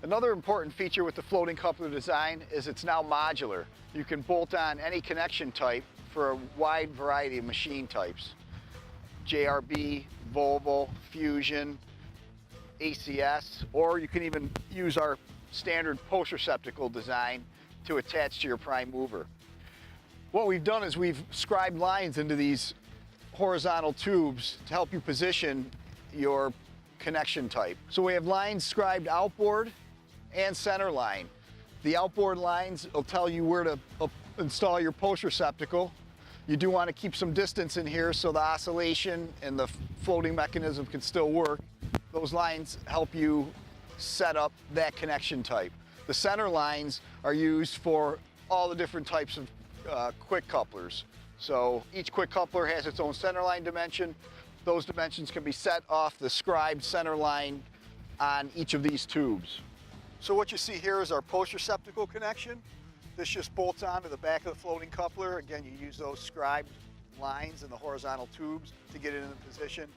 Another important feature with the floating coupler design is it's now modular. You can bolt on any connection type for a wide variety of machine types. JRB, Volvo, Fusion, ACS, or you can even use our standard post receptacle design to attach to your prime mover. What we've done is we've scribed lines into these horizontal tubes to help you position your connection type. So we have lines scribed outboard and center line. The outboard lines will tell you where to install your post receptacle. You do want to keep some distance in here so the oscillation and the floating mechanism can still work. Those lines help you set up that connection type. The center lines are used for all the different types of quick couplers. So each quick coupler has its own center line dimension. Those dimensions can be set off the scribed center line on each of these tubes. So what you see here is our post receptacle connection. This just bolts onto the back of the floating coupler. Again, you use those scribed lines in the horizontal tubes to get it in position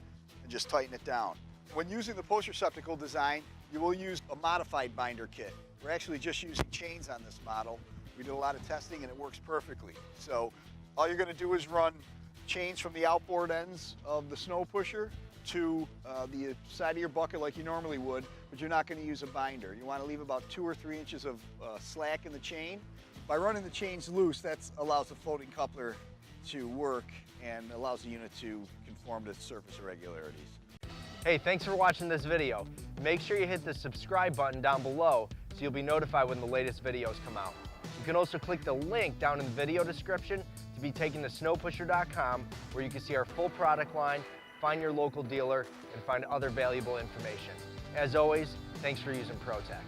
and just tighten it down. When using the post receptacle design, you will use a modified binder kit. We're actually just using chains on this model. We did a lot of testing and it works perfectly. So all you're going to do is run chains from the outboard ends of the Sno Pusher to the side of your bucket like you normally would, but you're not going to use a binder. You want to leave about 2 or 3 inches of slack in the chain. By running the chains loose, that allows the floating coupler to work and allows the unit to conform to surface irregularities. Hey, thanks for watching this video. Make sure you hit the subscribe button down below so you'll be notified when the latest videos come out. You can also click the link down in the video description to be taken to snopusher.com, where you can see our full product line, find your local dealer, and find other valuable information. As always, thanks for using ProTech.